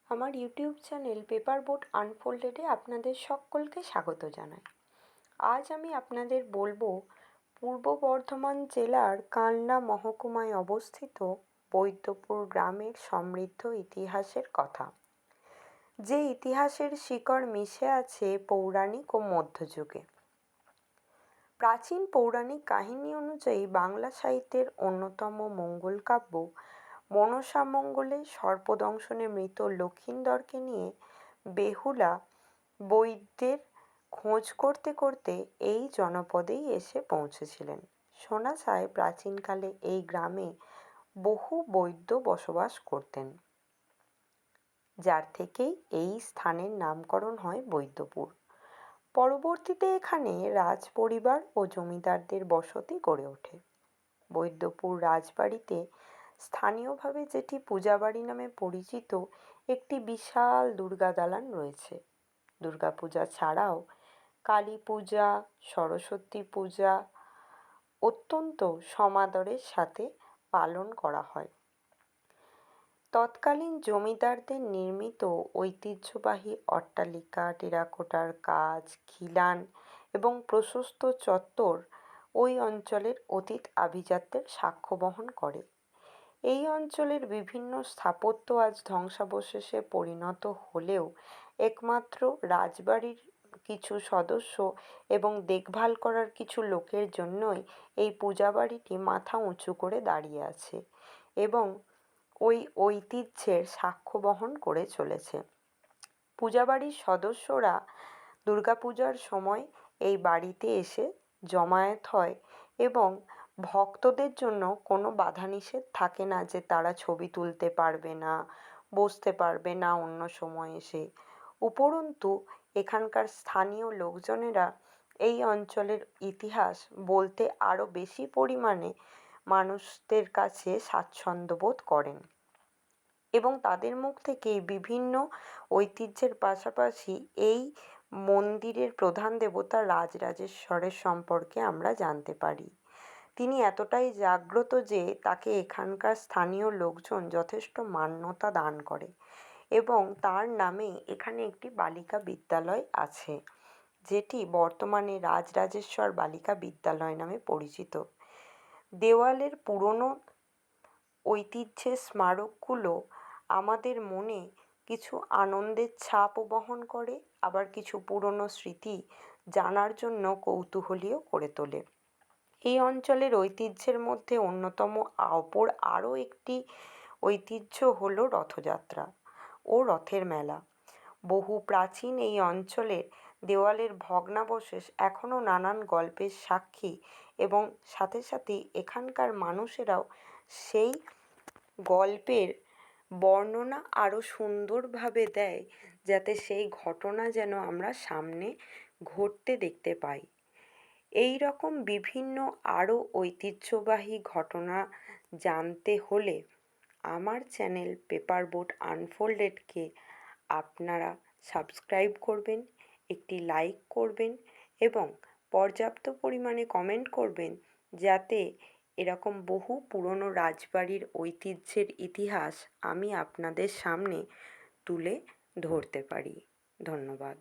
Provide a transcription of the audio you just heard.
আমার YouTube channel paper boat আনফোল্ডেডে আপনাদের সকলকে স্বাগত জানাই। আজ আমি আপনাদের বলবো পূর্ব বর্ধমান জেলার কালনা মহকুমায় অবস্থিত বৈদ্যপুর গ্রামের সমৃদ্ধ ইতিহাসের কথা, যে ইতিহাসের শিকড় মিশে আছে পৌরাণিক ও মধ্যযুগে। প্রাচীন পৌরাণিক কাহিনী অনুযায়ী বাংলা সাহিত্যের অন্যতম মঙ্গল কাব্য মনসামঙ্গলে সর্পদংশনে মৃত লক্ষিন্দরকে নিয়ে বেহুলা বৈদ্যের খোঁজ করতে করতে এই জনপদেই এসে পৌঁছেছিলেন। শোনা যায় প্রাচীনকালে এই গ্রামে বহু বৈদ্য বসবাস করতেন, যার থেকেই এই স্থানের নামকরণ হয় বৈদ্যপুর। পরবর্তীতে এখানে রাজ পরিবার ও জমিদারদের বসতি গড়ে ওঠে। বৈদ্যপুর রাজবাড়িতে স্থানীয়ভাবে যেটি পূজাবাড়ি নামে পরিচিত একটি বিশাল দুর্গা দালান রয়েছে। দুর্গাপূজা ছাড়াও কালী পূজা, সরস্বতী পূজা অত্যন্ত সমাদরের সাথে পালন করা হয়। তৎকালীন জমিদারদের নির্মিত ঐতিহ্যবাহী অট্টালিকা, টেরাকোটার কাজ, খিলান এবং প্রশস্ত চত্বর ওই অঞ্চলের অতীত আভিজাত্যের সাক্ষ্য বহন করে। এই অঞ্চলের বিভিন্ন স্থাপত্য আজ ধ্বংসাবশেষে পরিণত হলেও একমাত্র রাজবাড়ির কিছু সদস্য এবং দেখভাল করার কিছু লোকের জন্যই এই পূজাবাড়িটি মাথা উঁচু করে দাঁড়িয়ে আছে এবং ওই ঐতিহ্যের সাক্ষ্য বহন করে চলেছে। পূজাবাড়ির সদস্যরা দুর্গাপূজার সময় এই বাড়িতে এসে জমায়েত হয় এবং ভক্তদের জন্য কোনো বাধা নিষেধ থাকে না যে তারা ছবি তুলতে পারবে না, বসতে পারবে না অন্য সময় এসে। উপরন্তু এখানকার স্থানীয় লোকজনেরা এই অঞ্চলের ইতিহাস বলতে আরও বেশি পরিমাণে মানুষদের কাছে স্বাচ্ছন্দ্য বোধ করেন এবং তাদের মুখ থেকে বিভিন্ন ঐতিহ্যের পাশাপাশি এই মন্দিরের প্রধান দেবতা রাজরাজেশ্বরের সম্পর্কে আমরা জানতে পারি। তিনি এতটাই জাগ্রত যে তাকে এখানকার স্থানীয় লোকজন যথেষ্ট মান্যতা দান করে এবং তার নামে এখানে একটি বালিকা বিদ্যালয় আছে, যেটি বর্তমানে রাজরাজেশ্বর বালিকা বিদ্যালয় নামে পরিচিত। দেওয়ালের পুরনো ঐতিহ্যের স্মারকগুলো আমাদের মনে কিছু আনন্দের ছাপও বহন করে, আবার কিছু পুরনো স্মৃতি জানার জন্য কৌতূহলীও করে তোলে। এই অঞ্চলের ঐতিহ্যের মধ্যে অন্যতম অপর আরও একটি ঐতিহ্য হলো রথযাত্রা ও রথের মেলা। বহু প্রাচীন এই অঞ্চলের দেওয়ালের ভগ্নাবশেষ এখনও নানান গল্পের সাক্ষী এবং সাথে সাথে এখানকার মানুষেরাও সেই গল্পের বর্ণনা আরও সুন্দরভাবে দেয়, যাতে সেই ঘটনা যেন আমরা সামনে ঘটতে দেখতে পাই। এই রকম বিভিন্ন আরও ঐতিহ্যবাহী ঘটনা জানতে হলে আমার চ্যানেল পেপার বোট আনফোল্ডেডকে আপনারা সাবস্ক্রাইব করবেন, একটি লাইক করবেন এবং পর্যাপ্ত পরিমাণে কমেন্ট করবেন, যাতে এরকম বহু পুরনো রাজবাড়ির ঐতিহ্যের ইতিহাস আমি আপনাদের সামনে তুলে ধরতে পারি। ধন্যবাদ।